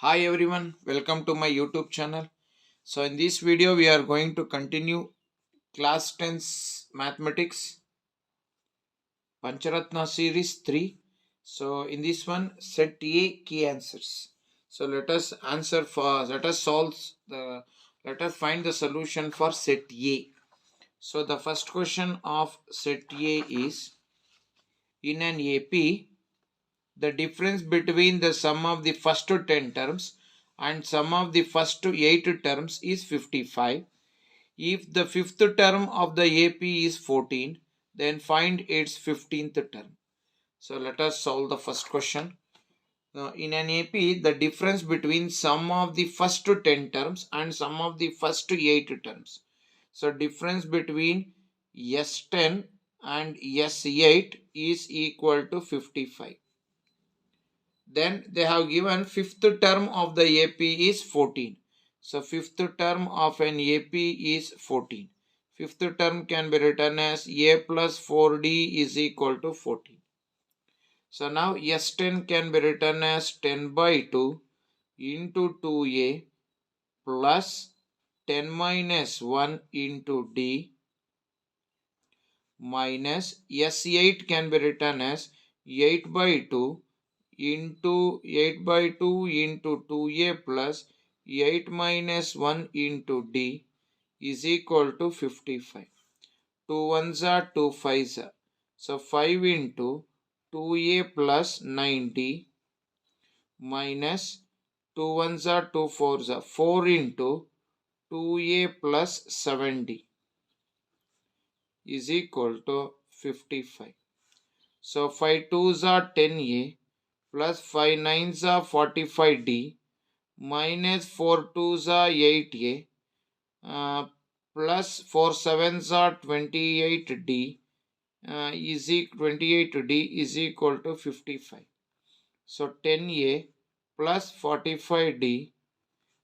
Hi everyone, welcome to my YouTube channel. So in this video we are going to continue class 10's mathematics Pancharatna series 3. So in this one set A key answers. So let us find the solution for set A. So the first question of set A is, in an AP the difference between the sum of the first 10 terms and sum of the first 8 terms is 55. If the fifth term of the AP is 14, then find its 15th term. So let us solve the first question. Now, in an AP, the difference between sum of the first 10 terms and sum of the first 8 terms. So difference between S10 and S8 is equal to 55. Then they have given fifth term of the AP is 14. So fifth term of an AP is 14. Fifth term can be written as A plus 4D is equal to 14. So now S10 can be written as 10 by 2 into 2A plus 10 minus 1 into D minus S8 can be written as 8 by 2 into 8 by 2 into 2a plus 8 minus 1 into d is equal to 55. 2 ones are 2 fives are. So 5 into 2a plus 9d minus 2 ones are 2 fours are 4 into 2a plus 7d is equal to 55. So 5 twos are 10a plus 5 nines are 45d minus 4 twos are 8a plus 4 sevens are 28d 28d is equal to 55. So 10a plus 45d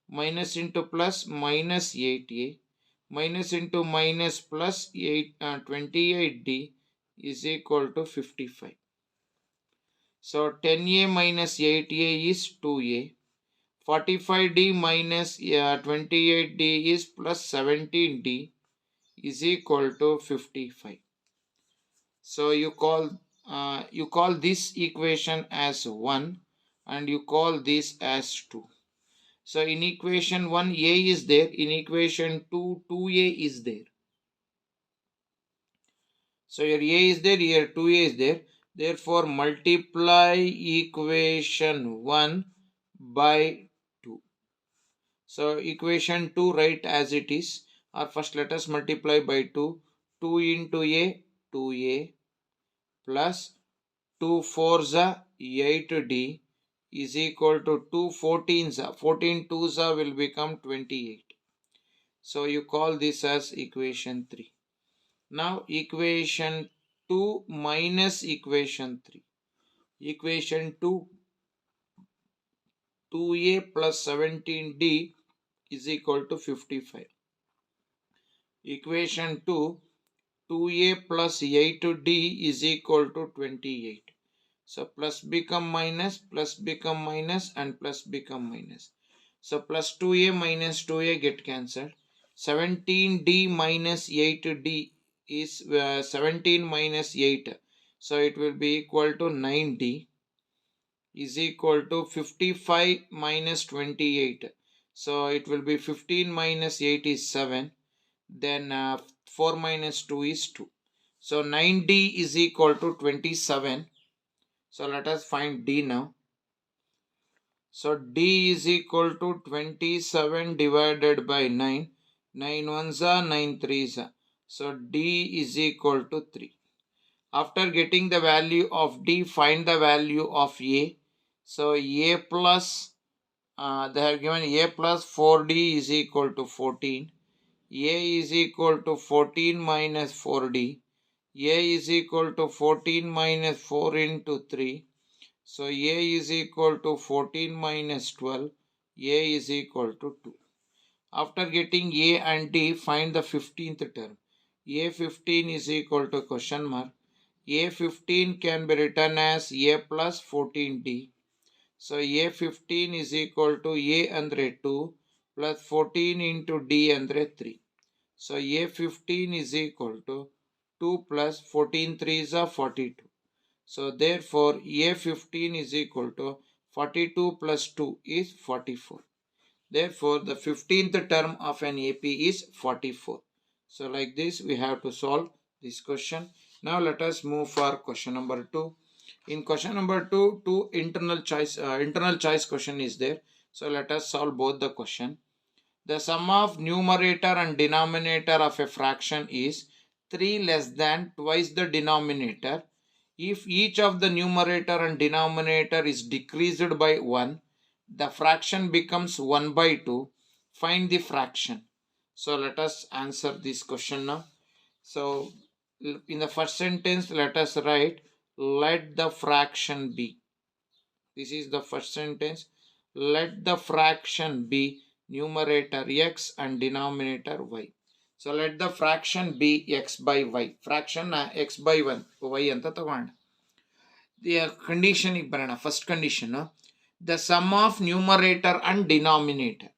minus into plus minus 8a minus into minus plus 28d is equal to 55. So 10a minus 8a is 2a. 45d minus 28d is plus 17d is equal to 55. So you call this equation as 1 and you call this as 2. So in equation 1 a is there, in equation 2 2a is there. So here a is there, here 2a is there. Therefore multiply equation 1 by 2. So equation 2 write as it is, or first let us multiply by 2. 2 into a 2a plus 2 fours 8d is equal to 2 14s 14 twos will become 28. So you call this as equation 3. Now equation 2 minus equation 3. Equation 2 2a plus 17d is equal to 55. Equation 2 2a plus 8d is equal to 28. So plus become minus and plus become minus. So plus 2a minus 2a get cancelled. 17d minus 8d is 17 minus 8. So it will be equal to 9d is equal to 55 minus 28. So it will be 15 minus 8 is 7. Then 4 minus 2 is 2. So 9d is equal to 27. So let us find d now. So d is equal to 27 divided by 9. 9 ones are 9 threes are. So d is equal to 3. After getting the value of d, find the value of a. So a plus, they have given a plus 4d is equal to 14. A is equal to 14 minus 4d. A is equal to 14 minus 4 into 3. So A is equal to 14 minus 12. A is equal to 2. After getting A and D, find the 15th term. A15 is equal to question mark. A15 can be written as A plus 14D. So A15 is equal to A andre 2 plus 14 into D andre 3. So A15 is equal to 2 plus 14 3s are 42. So therefore A15 is equal to 42 plus 2 is 44. Therefore the 15th term of an AP is 44. So like this we have to solve this question. Now let us move for question number 2. In question number 2, two internal choice question is there. So let us solve both the question. The sum of numerator and denominator of a fraction is 3 less than twice the denominator. If each of the numerator and denominator is decreased by 1, the fraction becomes 1 by 2. Find the fraction. So let us answer this question now. So in the first sentence, let us write, let the fraction be. This is the first sentence. Let the fraction be numerator x and denominator y. So let the fraction be x by y. Fraction x by 1 y anta ತಗೊಂಡ. The condition ಬರೋಣ. First condition, the sum of numerator and denominator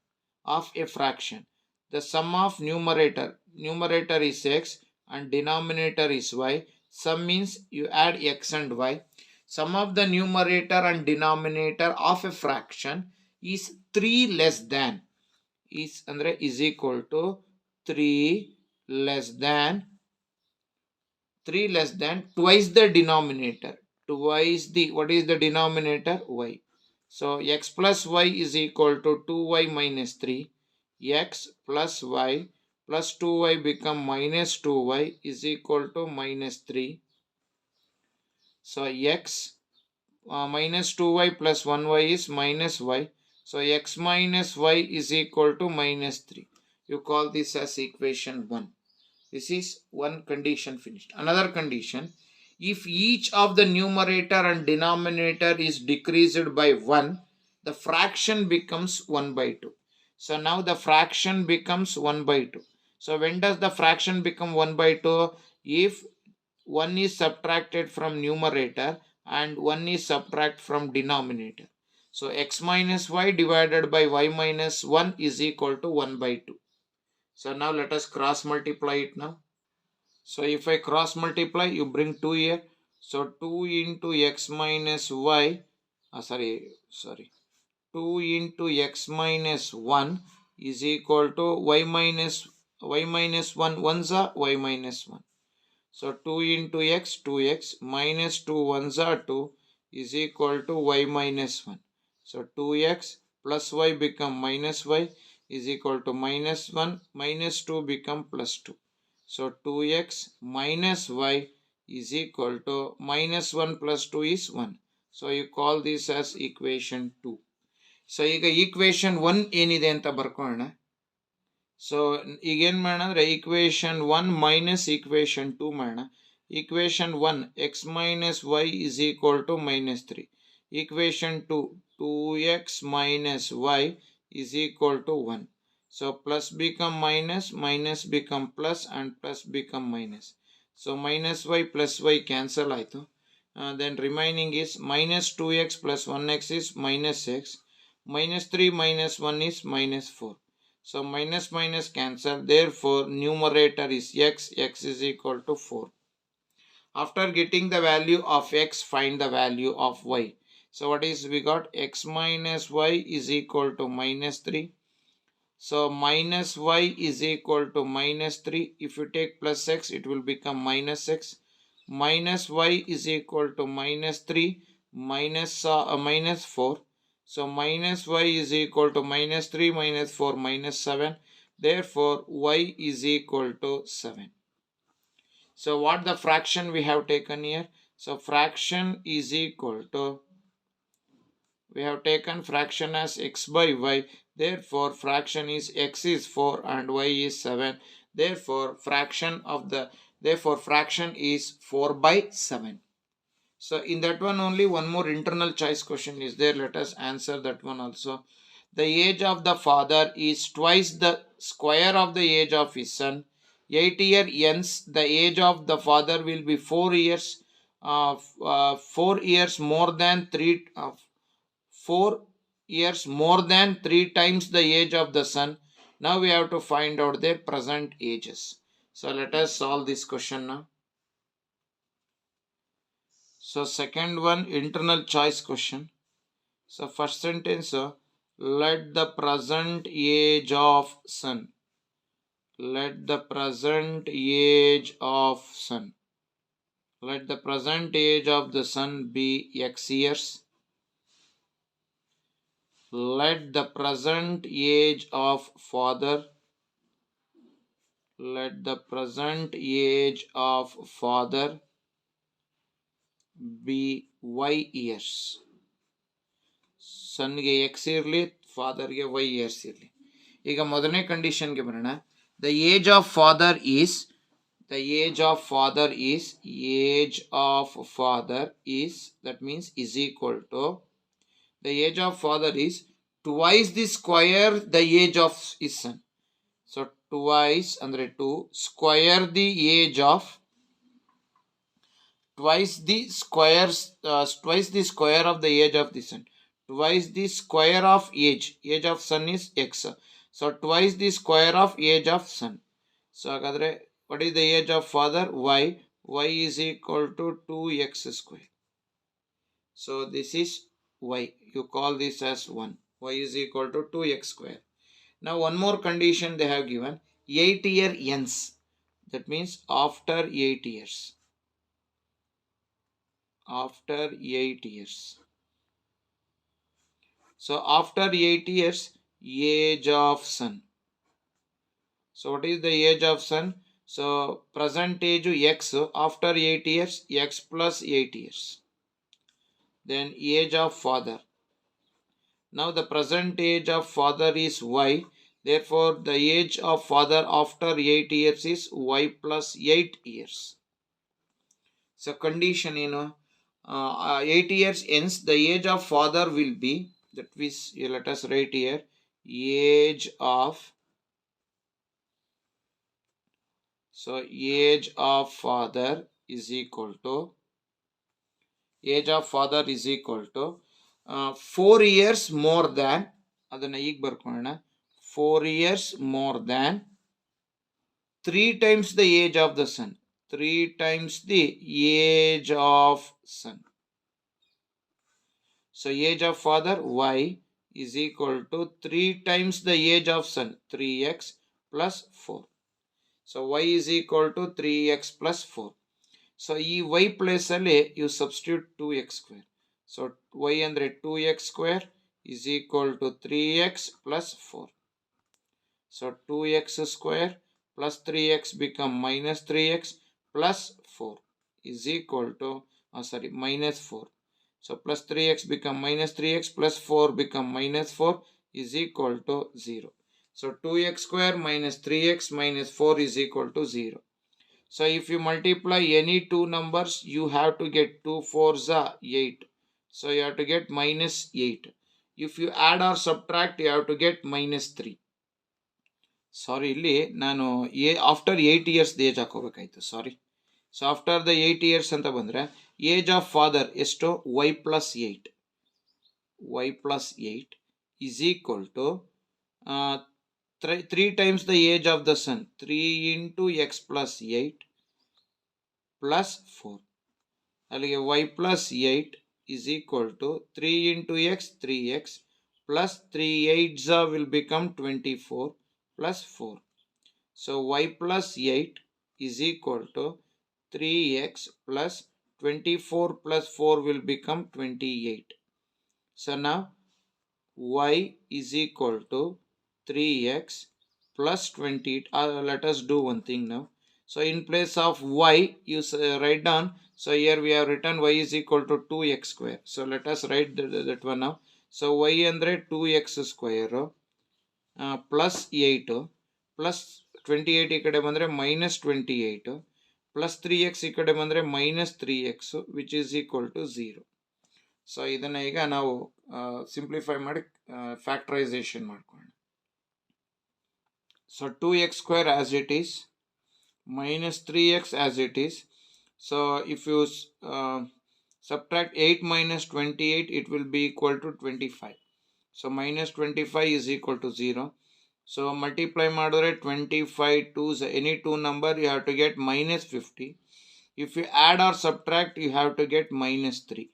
of a fraction. The sum of numerator is x and denominator is y. Sum means you add x and y. Sum of the numerator and denominator of a fraction is 3 less than is equal to 3 less than twice the denominator. Twice the, what is the denominator? Y. So x plus y is equal to 2y minus 3. X plus y plus 2y become minus 2y is equal to minus 3. So x minus 2y plus 1y is minus y. So x minus y is equal to minus 3. You call this as equation 1. This is one condition finished. Another condition, if each of the numerator and denominator is decreased by 1, the fraction becomes 1 by 2. So now the fraction becomes 1 by 2. So when does the fraction become 1 by 2? If 1 is subtracted from numerator and 1 is subtracted from denominator. So x minus y divided by y minus 1 is equal to 1 by 2. So now let us cross multiply it now. So if I cross multiply, you bring 2 here. So 2 into x minus y, 2 into x minus 1 is equal to y minus 1, 1's are y minus 1. So 2 into x, 2x, minus 2 1's are 2 is equal to y minus 1. So 2x plus y become minus y is equal to minus 1, minus 2 become plus 2. So 2x minus y is equal to minus 1 plus 2 is 1. So you call this as equation 2. So ಈಗ equation 1 ಏನಿದೆ ಅಂತ ಬರ್ಕೊಳ್ಳೋಣ. So ಈಗ ಏನು ಮಾಡೋಣ ಅಂದರೆ equation 1 minus equation 2 ಮಾಡೋಣ. Equation 1 x minus y is equal to minus 3. Equation 2 2x minus y is equal to 1. So plus become minus, minus become plus, and plus become minus. So minus y plus y cancel ಆಯಿತು. Then remaining is minus 2x plus 1x is minus x. Minus 3 minus 1 is minus 4. So minus minus cancel. Therefore numerator is x. X is equal to 4. After getting the value of x, find the value of y. So what is we got? X minus y is equal to minus 3. So minus y is equal to minus 3. If you take plus x, it will become minus x. Minus y is equal to minus 3 minus 4. So minus y is equal to minus 3 minus 4 minus 7. Therefore y is equal to 7. So what the fraction we have taken here? So fraction is equal to, we have taken fraction as x by y. Therefore fraction is x is 4 and y is 7. Therefore fraction is 4 by 7. So in that one only one more internal choice question is there. Let us answer that one also. The age of the father is twice the square of the age of his son. 8 year hence the age of the father will be 4 years. 4 years more than 3 4 years more than 3 times the age of the sun. Now we have to find out their present ages. So let us solve this question now. So second one, internal choice question. So first sentence, let the present age of sun. Let the present age of sun. Let the present age of the sun be x years. Let the present age of father. Let the present age of father be y years. ಸನ್ಗೆ x ಇರಲಿ, ಫಾದರ್ಗೆ y years ಇರಲಿ. ಈಗ ಮೊದಲನೇ ಕಂಡೀಷನ್ಗೆ ಬರೋಣ. The age of father is that means is equal to the age of father is twice the square the age of his son. So twice andre 2 square the age of twice the square of the age of the son. Twice the square of age of son is x. So twice the square of age of son. So hagadre what is the age of father? Y is equal to 2x square. So this is y. You call this as 1. Y is equal to 2x square. Now one more condition they have given. 8 year ends. That means after 8 years. After 8 years. So after 8 years, age of sun. So what is the age of sun? So present age x after 8 years, x plus 8 years. Then age of father. Now the present age of father is y. Therefore the age of father after 8 years is y plus 8 years. So condition 8 years ends, the age of father will be, that is, let us write here, age of father is equal to 4 years more than, ಅದನ್ನ ಈಗ ಬರ್ಕೊಳ್ಳೋಣ, 4 years more than 3 times the age of the sun. 3 times the age of sun. So age of father y is equal to 3 times the age of sun, 3x plus 4. So y is equal to 3x plus 4. So ಈ y place ಅಲ್ಲಿ you substitute 2x square. So y ಅಂದ್ರೆ 2x square is equal to 3x plus 4. So 2x square plus 3x become minus 3x plus 4 is equal to minus 4. So plus 3x become minus 3x plus 4 become minus 4 is equal to 0. So 2x square minus 3x minus 4 is equal to 0. So if you multiply any two numbers, you have to get 2 4s are 8. So you have to get minus 8. If you add or subtract, you have to get minus 3. Sorry, ಇಲ್ಲಿ ನಾನು after 8 years age ಹಾಕೋಬೇಕಾಯ್ತು, sorry. So after the 8 years ಅಂತ ಬಂದರೆ age of father ಎಷ್ಟು? y plus 8 is equal to 3 times the age of the sun, 3 into x plus 8 plus 4. ಅಲ್ಲಿಗೆ y plus 8 is equal to 3 into x, 3x plus 3 8s will become 24 plus 4. So y plus 8 is equal to 3x plus 24 plus 4 will become 28. So now y is equal to 3x plus 20. Let us do one thing now. So in place of y, you write down. So here we have written y is equal to 2x square. So let us write that one now. So y andre 2x square plus 8 plus 28 ಈ ಕಡೆ ಬಂದರೆ minus 28 plus 3x ಈ ಕಡೆ ಬಂದರೆ minus 3x which is equal to 0. So ಇದನ್ನು ಈಗ ನಾವು simplify ಮಾಡಿ ಫ್ಯಾಕ್ಟರೈಸೇಷನ್ ಮಾಡ್ಕೊಳ್ಳೋಣ. So 2x square as it is minus 3x as it is. So if you Subtract 8 minus 28, it will be equal to 25. So minus 25 is equal to 0. So multiply ಮಾಡಿದ್ರೆ 25 2s, any two number you have to get minus 50. If you add or subtract, you have to get minus 3.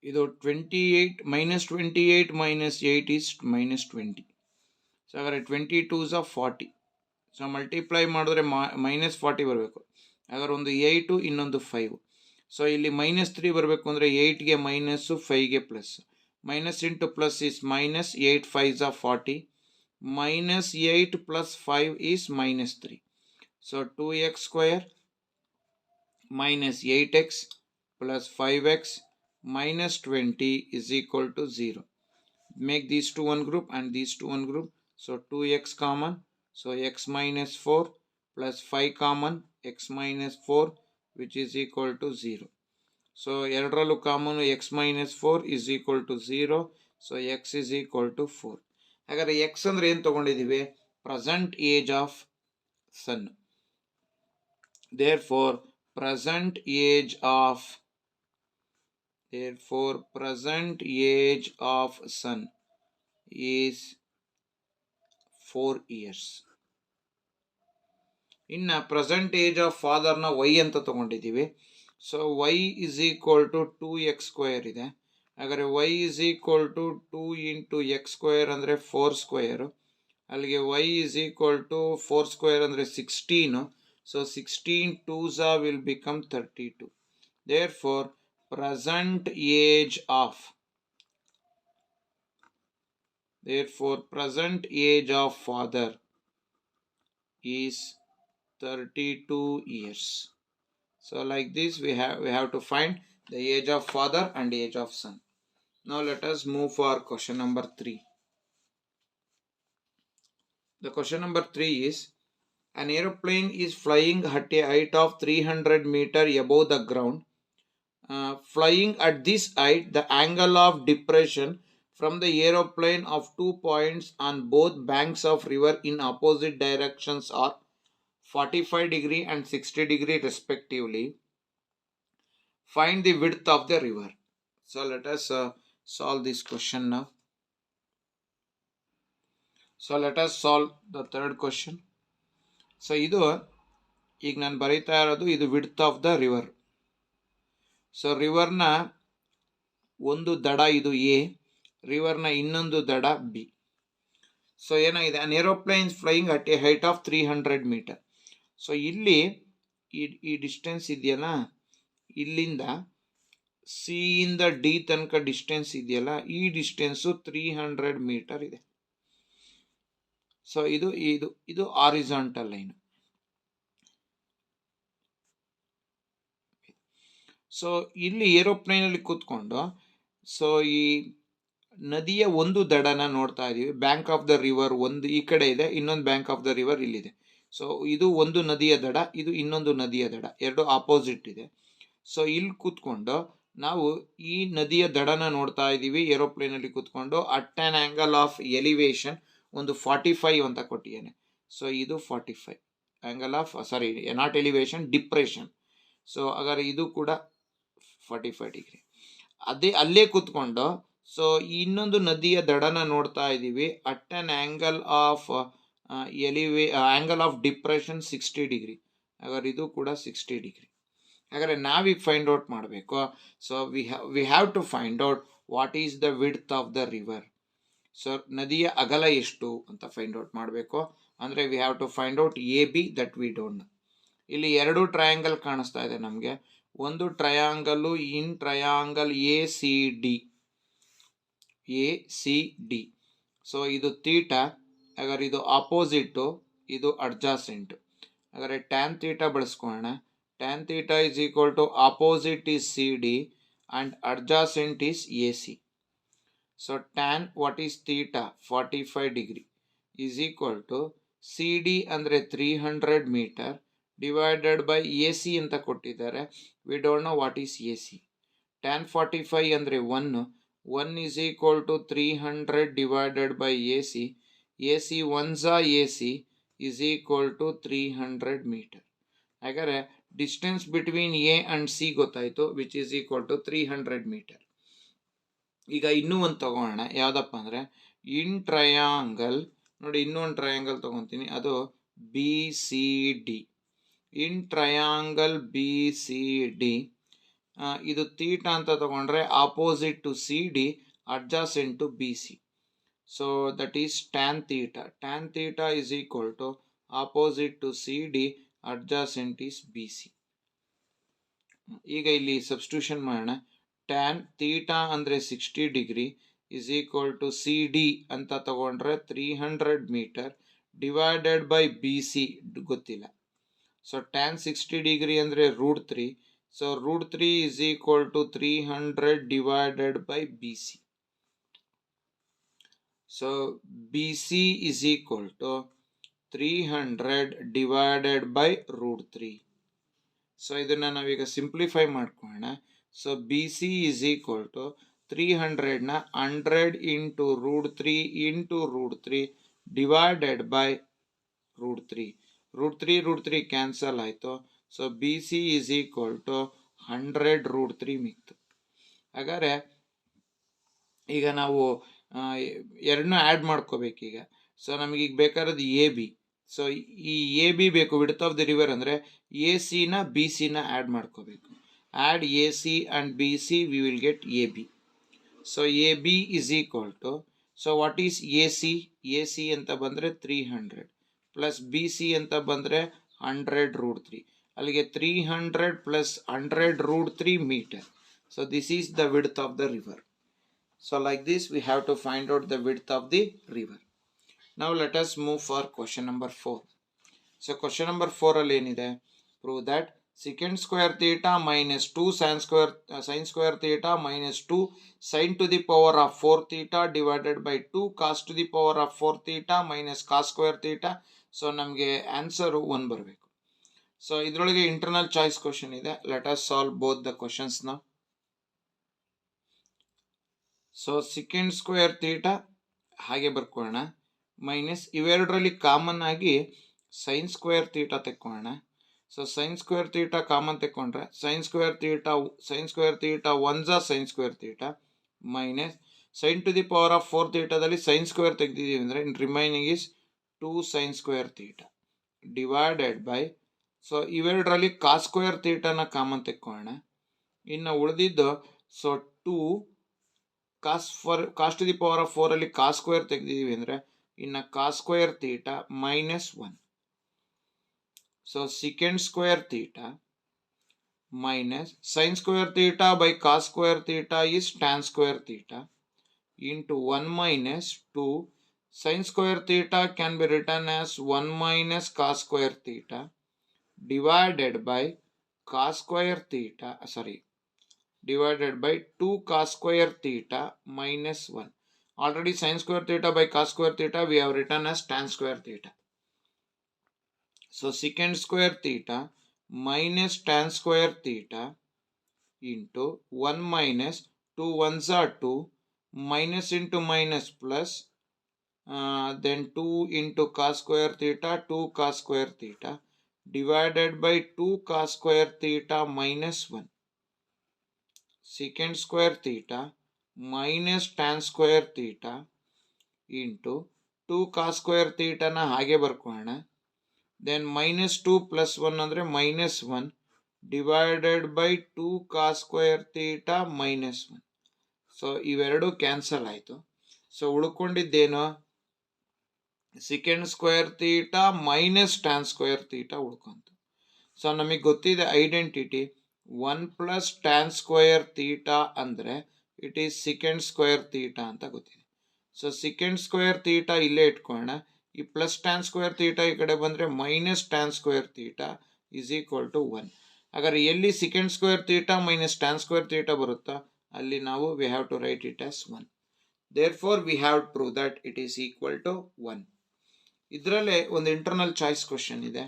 ಇದು 28 minus 8 is minus 20. So ಹಾಗಾದ್ರೆ 22s are 40. So multiply ಮಾಡಿದ್ರೆ minus 40 ಬರಬೇಕು. ಹಾಗಾದ್ರೆ ಒಂದು 8 ಇನ್ನೊಂದು 5. So ಇಲ್ಲಿ minus 3 ಬರಬೇಕು ಅಂದರೆ 8ಗೆ ಮೈನಸ್ಸು 5ಗೆ plus. Minus into plus is minus, 8 5s are 40. Minus 8 plus 5 is minus 3. So 2x square minus 8x plus 5x minus 20 is equal to 0. Make these two one group and these two one group. So 2x common. So x minus 4 plus 5 common, x minus 4, which is equal to 0. So ಎರಡರಲ್ಲೂ common x minus 4 is equal to 0. So x is equal to 4. ಹಾಗಾದ್ರೆ x ಅಂದ್ರೆ ಏನು ತಗೊಂಡಿದ್ದೀವಿ? Present age of son. Therefore present age of sun is 4 years. ಇನ್ನು present age of ಫಾದರ್ನ y ಅಂತ ತಗೊಂಡಿದ್ದೀವಿ. So y is equal to 2x square ಇದೆ. ಹಾಗಾದರೆ y is equal to 2 into x square ಅಂದರೆ 4 square. ಅಲ್ಲಿಗೆ y is equal to 4 square ಅಂದರೆ 16. So 16 2s will become 32. Therefore present age of father is 32 years. So like this we have to find the age of father and age of son. Now let us move for question number 3. The question number 3 is, an aeroplane is flying at a height of 300 meters above the ground. Flying at this height, the angle of depression from the aeroplane of 2 points on both banks of river in opposite directions are 45 degree and 60 degree respectively. Find the width of the river. So let us solve this question now. So let us solve the third question. So ಇದು ಈಗ ನಾನು ಬರೀತಾ ಇರೋದು ಇದು width of the river. So ರಿವರ್ನ ಒಂದು ದಡ ಇದು ಎ, ರಿವರ್ನ ಇನ್ನೊಂದು ದಡ ಬಿ. ಸೊ ಏನಾಗಿದೆ, an aeroplane flying at a height of 300 metre. So ಇಲ್ಲಿ ಈ ಡಿಸ್ಟೆನ್ಸ್ ಇದೆಯಲ್ಲ, ಇಲ್ಲಿಂದ ಸಿ ಇಂದ ಡಿ ತನಕ ಡಿಸ್ಟೆನ್ಸ್ ಇದೆಯಲ್ಲ, ಈ ಡಿಸ್ಟೆನ್ಸು 300 ಮೀಟರ್ ಇದೆ. ಸೊ ಇದು ಹಾರಿಜಾಂಟಲ್ ಲೈನ್. ಸೊ ಇಲ್ಲಿ ಏರೋಪ್ಲೇನಲ್ಲಿ ಕೂತ್ಕೊಂಡು ಸೊ ಈ ನದಿಯ ಒಂದು ದಡನ ನೋಡ್ತಾ ಇದೀವಿ. ಬ್ಯಾಂಕ್ ಆಫ್ ದ ರಿವರ್ ಒಂದು ಈ ಕಡೆ ಇದೆ, ಇನ್ನೊಂದು ಬ್ಯಾಂಕ್ ಆಫ್ ದ ರಿವರ್ ಇಲ್ಲಿದೆ. ಸೊ ಇದು ಒಂದು ನದಿಯ ದಡ, ಇದು ಇನ್ನೊಂದು ನದಿಯ ದಡ, ಎರಡು ಆಪೋಸಿಟ್ ಇದೆ. ಸೊ ಇಲ್ಲಿ ಕೂತ್ಕೊಂಡು ನಾವು ಈ ನದಿಯ ದಡನ ನೋಡ್ತಾ ಇದ್ದೀವಿ ಏರೋಪ್ಲೇನಲ್ಲಿ ಕೂತ್ಕೊಂಡು. At an angle of elevation ಒಂದು 45 ಅಂತ ಕೊಟ್ಟಿದ್ದೇನೆ. ಸೊ ಇದು 45 angle of not elevation, depression. So ಹಾಗಾದ್ರೆ ಇದು ಕೂಡ 45 ಡಿಗ್ರಿ. ಅಲ್ಲೇ ಕೂತ್ಕೊಂಡು ಸೊ ಇನ್ನೊಂದು ನದಿಯ ದಡನ ನೋಡ್ತಾ ಇದ್ದೀವಿ. At an angle of angle of depression 60 degree. ಹಾಗಾದ್ರೆ ಇದು ಕೂಡ 60 ಡಿಗ್ರಿ. ಹಾಗಾದ್ರೆ ನಾವೀಗ ಫೈಂಡ್ ಔಟ್ ಮಾಡಬೇಕು. So we have to find out what is the width of the river. So ನದಿಯ ಅಗಲ ಎಷ್ಟು ಅಂತ ಫೈಂಡ್ ಔಟ್ ಮಾಡಬೇಕು. ಅಂದರೆ we have to find out A B that we don't. ಇಲ್ಲಿ ಎರಡು ಟ್ರಯಾಂಗಲ್ ಕಾಣಿಸ್ತಾ ಇದೆ ನಮಗೆ. ಒಂದು triangle in triangle A C D. So ಇದು ಥೀಟಾ. ಹಾಗಾದ್ರೆ ಇದು ಆಪೋಸಿಟ್ಟು, ಇದು ಅಡ್ಜಾಸೆಂಟ್. ಹಾಗಾದ್ರೆ ಟ್ಯಾನ್ ಥೀಟಾ ಬಳಸ್ಕೊಳ್ಳೋಣ. Tan theta is equal to opposite is C D and adjacent is A C. So tan what is theta 45 degree is equal to C D ಅಂದರೆ 300 metre divided by A C ಅಂತ ಕೊಟ್ಟಿದ್ದಾರೆ. We don't know what is A C. Tan 45 ಅಂದರೆ 1 is equal to 300 divided by A C. A C 1 is equal to 300 metre. ಹಾಗಾದರೆ distance between A and C ಗೊತ್ತಾಯ್ತು, which is equal to 300 metre. ಈಗ ಇನ್ನೂ ಒಂದು ತಗೋಣ, ಯಾವ್ದಪ್ಪ ಅಂದ್ರೆ in triangle, ನೋಡಿ ಇನ್ನೂ ಒಂದು ಟ್ರಯಾಂಗಲ್ ತಗೊಂತೀನಿ, ಅದು B C D. In triangle B C D, ಇದು ಥೀಟಾ ಅಂತ ತಗೊಂಡ್ರೆ opposite to C D, adjacent to BC. So that is tan theta. Tan theta is equal to opposite to CD, adjacent is BC. ಈಗ ಇಲ್ಲಿ substitution ಮಾಡೋಣ. tan theta ಅಂದ್ರೆ 60 degree is equal to CD ಅಂತ ತಗೊಂಡ್ರೆ 300 metre divided by BC ಗೊತ್ತಿಲ್ಲ. So tan 60 degree ಅಂದ್ರೆ √3. So √3 is equal to 300 divided by BC. So BC is equal to 300 divided by √3. So ಇದನ್ನ ನಾವೀಗ ಸಿಂಪ್ಲಿಫೈ ಮಾಡ್ಕೊಳ್ಳೋಣ. So BC is equal to 300 ನ 100 into √3 into √3 divided by √3. √3 cancel ಆಯಿತು. So BC is equal to 100 √3 ಮಿಕ್ತು. ಹಾಗಾದ್ರೆ ಈಗ ನಾವು ಎರಡನ್ನೂ ಆ್ಯಡ್ ಮಾಡ್ಕೋಬೇಕೀಗ. ಸೊ ನಮಗೀಗ ಬೇಕಾಗಿರೋದು ಎ ಬಿ. ಸೊ ಈ ಎ ಬಿ ಬೇಕು, ವಿಡ್ತ್ ಆಫ್ ದಿ ರಿವರ್ ಅಂದರೆ ಎ ಸಿನ ಬಿ ಸಿನ ಆ್ಯಡ್ ಮಾಡ್ಕೋಬೇಕು. Add A C and B C, we will get A B. So A B is equal to, so what is A C? A C ಅಂತ ಬಂದರೆ 300 plus B C ಅಂತ ಬಂದರೆ 100 √3. ಅಲ್ಲಿಗೆ 300 plus 100 √3 metre. So this is the width of the river. So like this we have to find out the width of the river. Now let us move for question number 4. So question number 4 ಅಲ್ಲಿ ಏನಿದೆ? Prove that secant square theta minus 2 sin square theta minus 2 sin to the power of 4 theta divided by 2 cos to the power of 4 theta minus cos square theta. So ನಮಗೆ answer 1 ಬರಬೇಕು. So ಇದರೊಳಗೆ internal choice question ಇದೆ. Let us solve both the questions now. So second square theta ಹಾಗೆ ಬರ್ಕೊಳ್ಳೋಣ, minus ಇವೆರಡರಲ್ಲಿ common ಆಗಿ sine square theta ತೆಕ್ಕೊಳ್ಳೋಣ. So sine square theta common ತೆಕ್ಕೊಂಡ್ರೆ ಸೈನ್ ಸ್ಕ್ವೇರ್ ಥೀಟಾ ಒನ್ಸಾ sine square theta minus sine to the power of 4 ಥೀಟಾದಲ್ಲಿ sine square ತೆಗೆದಿದ್ದೀವಿ ಅಂದರೆ remaining is 2 sine square theta divided by, so ಇವೆರಡರಲ್ಲಿ cos square ಥೀಟಾನ common ತೆಕ್ಕೊಳ್ಳೋಣ. ಇನ್ನು ಉಳಿದಿದ್ದು so 2 cos to the power of 4 ಅಲ್ಲಿ ಕಾಸ್ ಸ್ಕ್ವೇರ್ ತೆಗೆದಿದ್ದೀವಿ ಅಂದರೆ ಇನ್ನು cos square theta minus 1. So second square theta minus sine square theta by cos square theta is tan square theta into 1 minus 2 sin square theta can be written as 1 minus cos square theta divided by cos square theta, divided by 2 cos square theta minus 1. Already sin square theta by cos square theta we have written as tan square theta. So secant square theta minus tan square theta into 1 minus 2 ones are 2, minus into minus plus, then 2 into cos square theta, 2 cos square theta divided by 2 cos square theta minus 1. Secant square theta minus tan square theta into 2 cos square theta na ಹಾಗೆ ಬರ್ಕೊಳ್ಳೋಣ. then minus 2 plus 1 ಅಂದರೆ minus 1 divided by 2 cos square theta minus 1. So ಇವೆರಡು cancel ಆಯಿತು. So ಉಳ್ಕೊಂಡಿದ್ದೇನು second square theta minus tan square theta ಉಳ್ಕೊಂತು. So ನಮಗೆ ಗೊತ್ತಿದೆ identity 1 plus tan square theta ಅಂದರೆ it is second square theta ಅಂತ ಗೊತ್ತಿದೆ. ಸೊ ಸೆಕೆಂಡ್ ಸ್ಕ್ವೇರ್ ಥೀಟಾ ಇಲ್ಲೇ ಇಟ್ಕೊಳ್ಳೋಣ. ಈ ಪ್ಲಸ್ ಟ್ಯಾನ್ ಸ್ಕ್ವೇರ್ ಥೀಟಾ ಈ ಕಡೆ ಬಂದರೆ minus tan square theta is equal to 1. ಹಾಗಾದ್ರೆ ಎಲ್ಲಿ second square theta minus tan square theta ಬರುತ್ತಾ ಅಲ್ಲಿ ನಾವು we have to write it as 1. Therefore we have to prove that it is equal to 1. ಇದರಲ್ಲೇ ಒಂದು ಇಂಟರ್ನಲ್ ಚಾಯ್ಸ್ ಕ್ವಶನ್ ಇದೆ.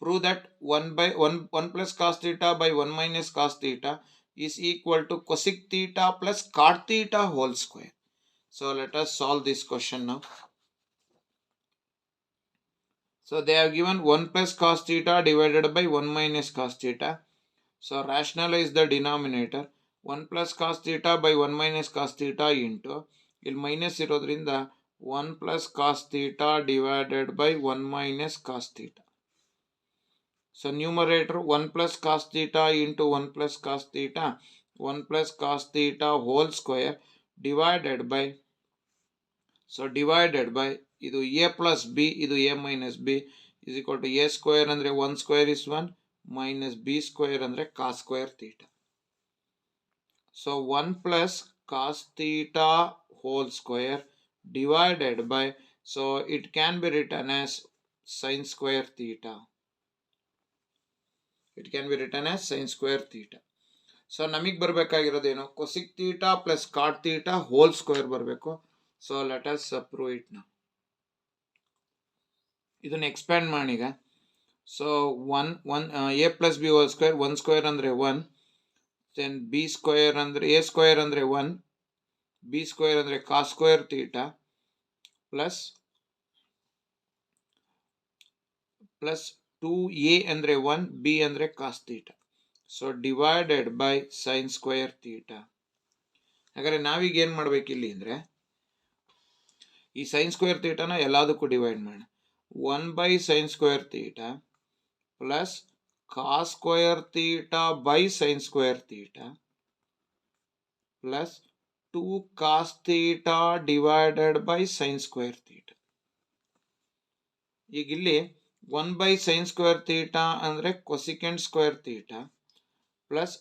Prove that 1 plus cos theta by 1 minus cos theta is equal to cosec theta plus cot theta whole square. So let us solve this question now. So they have given 1 plus cos theta divided by 1 minus cos theta. So rationalize the denominator. 1 plus cos theta by 1 minus cos theta into ಇಲ್ಲಿ minus ಇರೋದ್ರಿಂದ 1 plus cos theta divided by 1 minus cos theta. So numerator 1 plus cos theta into 1 plus cos theta, 1 plus cos theta whole square divided by, so divided by ಇದು a plus b, ಇದು a minus b is equal to a square ಅಂದ್ರೆ 1 square is 1 minus b square ಅಂದ್ರೆ cos square theta. So 1 plus cos theta whole square divided by, so it can be written as sin square theta. It can be written as sin square theta. So ನಮಗೆ ಬರಬೇಕಾಗಿರೋದೇನು cosec theta plus cot theta whole square ಬರಬೇಕು. So let us prove it now. ಇದನ್ನ expand ಮಾಡಿ ಈಗ. So 1 a plus b whole square, 1 square ಅಂದ್ರೆ 1, then b square ಅಂದ್ರೆ a square ಅಂದ್ರೆ 1, b square ಅಂದ್ರೆ cos square theta plus 2a ಅಂದ್ರೆ 1, b ಅಂದ್ರೆ cos theta. So divided by sin square theta. ಹಾಗಾದ್ರೆ ನಾವೀಗ ಏನು ಮಾಡಬೇಕು ಇಲ್ಲಿ ಅಂದರೆ ಈ sin square thetaನ ಎಲ್ಲದಕ್ಕೂ ಡಿವೈಡ್ ಮಾಡೋಣ. 1 by sin square theta plus cos square theta by sin square theta plus 2 cos theta divided by sin square theta. ಈಗ ಇಲ್ಲಿ 1 by sin square theta ಅಂದ್ರೆ cosecant square theta plus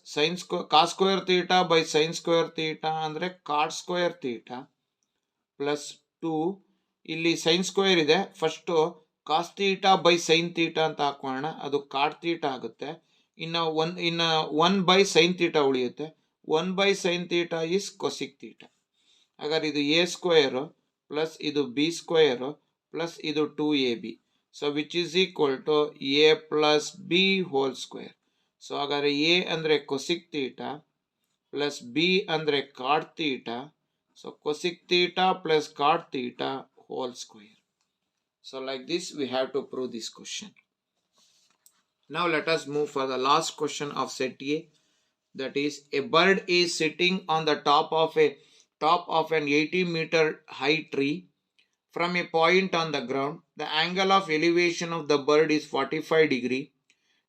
cos square theta by sin square theta ಅಂದ್ರೆ cot square theta plus 2 ಇಲ್ಲಿ sin square ಇದೆ, first cos theta by sin theta ಅಂತ ಹಾಕೋಣ, ಅದು cot theta ಆಗುತ್ತೆ. ಇನ್ನು 1 by sin theta ಉಳಿಯುತ್ತೆ. 1 by sin theta is cosec theta. ಹಾಗಾದ್ರೆ ಇದು a ಸ್ಕ್ವೇರ್ ಪ್ಲಸ್ ಇದು b ಸ್ಕ್ವೇರ್ ಪ್ಲಸ್ ಇದು 2ab. So which is equal to a plus b whole square. So ಹಾಗಾದ್ರೆ a ಅಂದ್ರೆ cosec theta plus b ಅಂದ್ರೆ cot theta. So cosec theta plus cot theta whole square. So like this we have to prove this question. Now let us move for the last question of set A. That is, a bird is sitting on the top of an 80-meter high tree from a point on the ground. The angle of elevation of the bird is 45 degrees.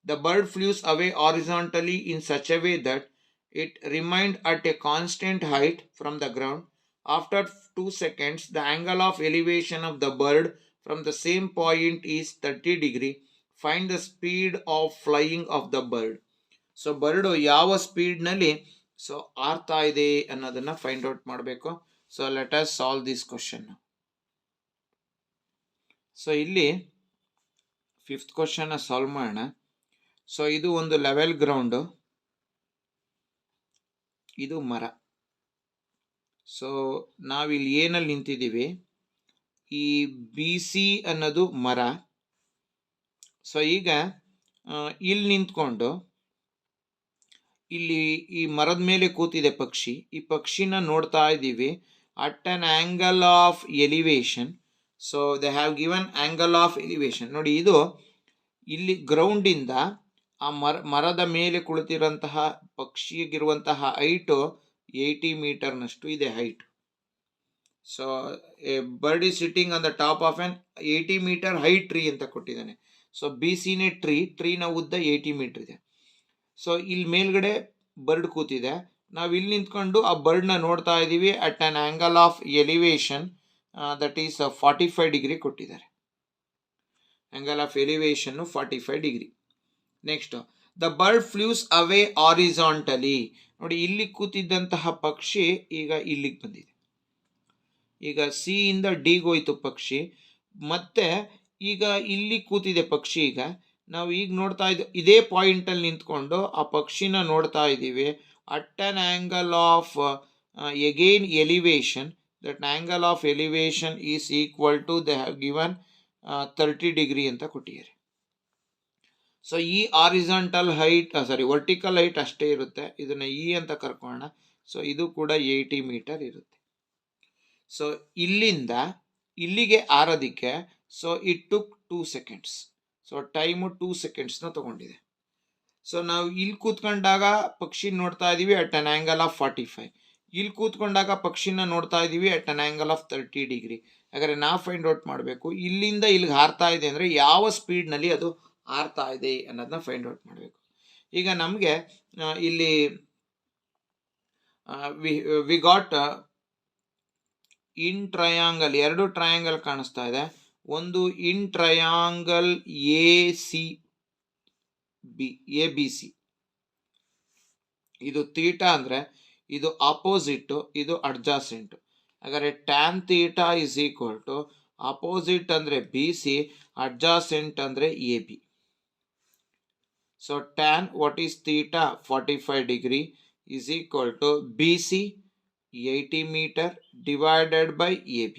The bird flew away horizontally in such a way that it remained at a constant height from the ground. After 2 seconds, the angle of elevation of the bird from the same point is 30 degrees. Find the speed of flying of the bird. So bird ಯಾವ ಸ್ಪೀಡ್ನಲ್ಲಿ so ಆರ್ತಾ ಇದೆ ಅನ್ನೋದನ್ನ find out ಮಾಡಬೇಕು. So let us solve this question. So ಇಲ್ಲಿ 5th question solve ಮಾಡೋಣ. So ಇದು ಒಂದು level ground, ಇದು ಮರ. ಸೊ ನಾವಿಲ್ಲಿ ಏನಲ್ಲಿ ನಿಂತಿದ್ದೀವಿ, ಈ ಬಿ ಸಿ ಅನ್ನೋದು ಮರ. ಸೊ ಈಗ ಇಲ್ಲಿ ನಿಂತ್ಕೊಂಡು ಇಲ್ಲಿ ಈ ಮರದ ಮೇಲೆ ಕೂತಿದೆ ಪಕ್ಷಿ. ಈ ಪಕ್ಷಿನ ನೋಡ್ತಾ ಇದ್ದೀವಿ at an angle of elevation. So they have given angle of elevation. ನೋಡಿ, ಇದು ಇಲ್ಲಿ ಗ್ರೌಂಡಿಂದ ಆ ಮರದ ಮೇಲೆ ಕುಳಿತಿರುವಂತಹ ಪಕ್ಷಿಗಿರುವಂತಹ ಹೈಟು 80 ಮೀಟರ್ನಷ್ಟು ಇದೆ height. So a bird is sitting on the top of on 80 metre high tree ಅಂತ ಕೊಟ್ಟಿದ್ದಾನೆ. ಸೊ ಬಿ ಸಿನೇ ಟ್ರೀನ ಉದ್ದ 80 ಮೀಟರ್ ಇದೆ. ಸೊ ಇಲ್ಲಿ ಮೇಲ್ಗಡೆ ಬರ್ಡ್ ಕೂತಿದೆ, ನಾವು ಇಲ್ಲಿ ನಿಂತ್ಕೊಂಡು ಆ ಬರ್ಡ್ನ ನೋಡ್ತಾ ಇದ್ದೀವಿ at an angle of elevation that is 45 degree ಕೊಟ್ಟಿದ್ದಾರೆ. Angle of elevation 45 degree. Next, the bird flies away horizontally. ನೋಡಿ, ಇಲ್ಲಿ ಕೂತಿದ್ದಂತಹ ಪಕ್ಷಿ ಈಗ ಇಲ್ಲಿಗೆ ಬಂದಿದೆ. ಈಗ ಸಿ ಇಂದ ಡಿಗೆ ಹೋಯ್ತು ಪಕ್ಷಿ, ಮತ್ತೆ ಈಗ ಇಲ್ಲಿ ಕೂತಿದೆ ಪಕ್ಷಿ. ಈಗ ನಾವು ಈಗ ನೋಡ್ತಾ ಇದ್ದೀವಿ, ಇದೇ ಪಾಯಿಂಟಲ್ಲಿ ನಿಂತ್ಕೊಂಡು ಆ ಪಕ್ಷಿನ ನೋಡ್ತಾ ಇದ್ದೀವಿ at an angle of again elevation. That angle of elevation is equal to they have given 30 degree ಅಂತ ಕೊಟ್ಟಿದ್ದಾರೆ. ಸೊ ಈ ಹಾರಿಜಾಂಟಲ್ ಹೈಟ್ ವರ್ಟಿಕಲ್ ಹೈಟ್ ಅಷ್ಟೇ ಇರುತ್ತೆ, ಇದನ್ನ ಇ ಅಂತ ಕರ್ಕೋಣ. ಸೊ ಇದು ಕೂಡ 80 ಮೀಟರ್ ಇರುತ್ತೆ. ಸೊ ಇಲ್ಲಿಂದ ಇಲ್ಲಿಗೆ ಆರೋದಕ್ಕೆ so it took 2 seconds. So time 2 secondsನ ತಗೊಂಡಿದೆ. ಸೊ ನಾವು ಇಲ್ಲಿ ಕೂತ್ಕೊಂಡಾಗ ಪಕ್ಷಿ ನೋಡ್ತಾ ಇದೀವಿ ಅಟ್ ಅನ್ ಆಂಗಲ್ ಆಫ್ 45. ಇಲ್ಲಿ ಕೂತ್ಕೊಂಡಾಗ ಪಕ್ಷಿನ ನೋಡ್ತಾ ಇದೀವಿ at an angle of 30 degree. ಹಾಗಾದ್ರೆ ನಾವು ಫೈಂಡ್ ಔಟ್ ಮಾಡಬೇಕು ಇಲ್ಲಿಂದ ಇಲ್ಲಿಗೆ ಹಾರ್ತಾ ಇದೆ ಅಂದರೆ ಯಾವ ಸ್ಪೀಡ್ನಲ್ಲಿ ಅದು ಹಾರ್ತಾ ಇದೆ ಅನ್ನೋದನ್ನ ಫೈಂಡ್ ಔಟ್ ಮಾಡಬೇಕು. ಈಗ ನಮಗೆ ಇಲ್ಲಿ ವಿ ಗಾಟ್ ಇನ್ ಟ್ರಯಾಂಗಲ್, ಎರಡು ಟ್ರಯಾಂಗಲ್ ಕಾಣಿಸ್ತಾ ಇದೆ. ಒಂದು in triangle A B C, ಇದು ಥೀಟಾ ಅಂದ್ರೆ ಇದು ಆಪೋಸಿಟ್, ಇದು ಅಡ್ಜಾಸೆಂಟ್. ಹಾಗಾದ್ರೆ tan theta is equal to opposite ಅಂದ್ರೆ ಬಿ ಸಿ, ಅಡ್ಜಾಸೆಂಟ್ ಅಂದ್ರೆ A B. So tan what is theta 45 degree is equal to BC 80 meter divided by AB.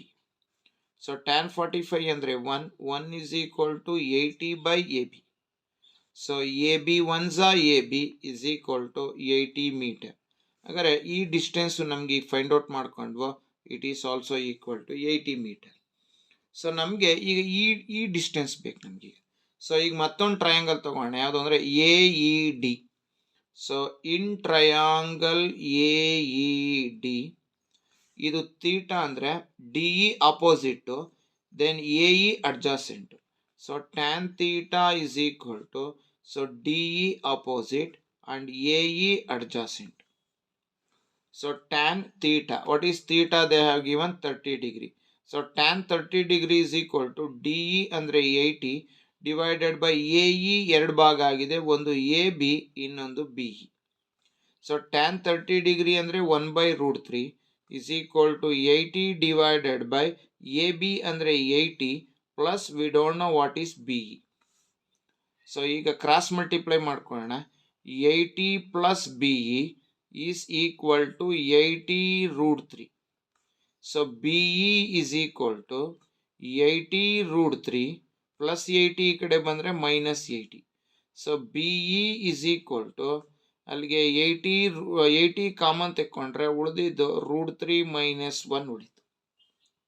So tan 45 andre 1 is equal to 80 by AB. So AB 1 AB is equal to 80 meter. Agare ee distance namge find out ಮಾಡ್ಕೊಂಡ್ವೋ it is also equal to 80 meter. So ನಮಗೆ ಈಗ ಈ distance ಬೇಕು ನಮಗೆ. So ಈಗ ಮತ್ತೊಂದು triangle ತಗೋಣ, ಯಾವುದು ಅಂದರೆ AED. So in triangle AED ಇದು ಥೀಟಾ ಅಂದರೆ DE opposite, then AE adjacent. So tan theta is equal to so DE opposite and AE adjacent. So tan theta, what is theta they have given 30 degree. So tan 30 degree is equal to DE ಅಂದರೆ 80 divided by AE ಎರಡು ಭಾಗ ಆಗಿದೆ, ಒಂದು AB ಇನ್ನೊಂದು BE. So tan 30 degree ಅಂದರೆ 1/√3 is equal to 80 divided by AB ಅಂದರೆ 80 plus we don't know what is BE. So ಈಗ cross multiply ಮಾಡ್ಕೊಳ್ಳೋಣ. 80 plus BE is equal to 80√3. So BE is equal to 80√3 plus 80 ಈ ಕಡೆ ಬಂದರೆ -80. So BE is equal to ಅಲ್ಲಿಗೆ 80 common ತೆಕ್ಕೊಂಡ್ರೆ ಉಳಿದಿದ್ದು √3 - 1 ಉಳಿತು.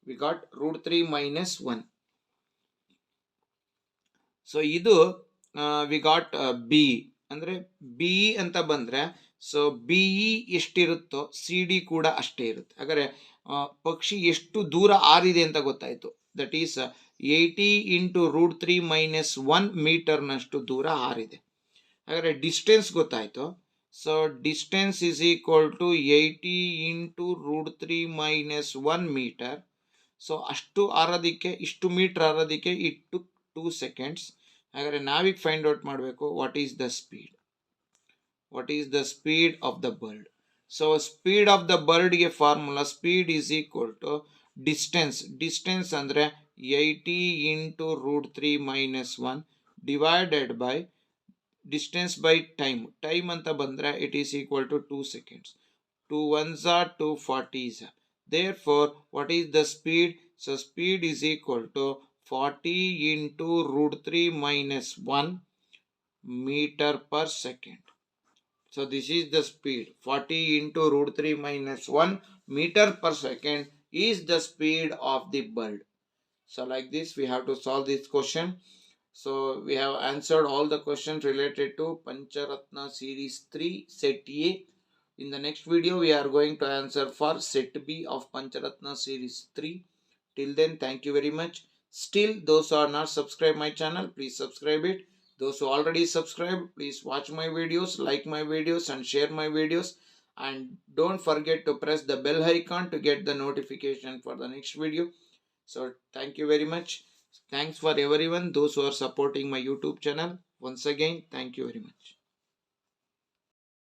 We got √3 - 1. ಸೊ ಇದು ವಿ ಗಾಟ್ BE ಅಂದರೆ BE ಅಂತ ಬಂದರೆ ಸೊ BE ಎಷ್ಟಿರುತ್ತೋ CD ಕೂಡ ಅಷ್ಟೇ ಇರುತ್ತೆ. ಹಾಗಾದರೆ ಪಕ್ಷಿ ಎಷ್ಟು ದೂರ ಆರಿದೆ ಅಂತ ಗೊತ್ತಾಯಿತು. ದಟ್ ಈಸ್ 80 × √3 - 1 ಮೀಟರ್ನಷ್ಟು ದೂರ ಹಾರಿದೆ. ಹಾಗಾದರೆ ಡಿಸ್ಟೆನ್ಸ್ ಗೊತ್ತಾಯಿತು. So distance is equal to 80 × √3 - 1 metre. So ಅಷ್ಟು ಹಾರೋದಕ್ಕೆ, ಇಷ್ಟು ಮೀಟರ್ ಹಾರೋದಕ್ಕೆ ಇಟ್ ಟುಕ್ 2 seconds. ಹಾಗಾದರೆ ನಾವೀಗ ಫೈಂಡ್ ಔಟ್ ಮಾಡಬೇಕು what is the speed. What is the speed of the bird. So speed of the ಬರ್ಡ್ಗೆ formula speed is equal to distance. Distance ಅಂದರೆ 80 × √3 - 1 divided by distance by time. Time ಅಂತ ಬಂದರೆ it is equal to 2 seconds. 2 1s are 2 40s. Therefore, what is the speed? So speed is equal to 40 × √3 - 1 meter per second. So this is the speed. 40 × √3 - 1 meter per second is the speed of the bird. So like this we have to solve this question. So we have answered all the questions related to Pancharatna series 3 set A. In the next video we are going to answer for set B of Pancharatna series 3. Till then, thank you very much. Still, those who are not subscribed my channel, please subscribe it. Those who already subscribed, please watch my videos, like my videos and share my videos. And don't forget to press the bell icon to get the notification for the next video. So thank you very much. Thanks for everyone, those who are supporting my YouTube channel. Once again, thank you very much.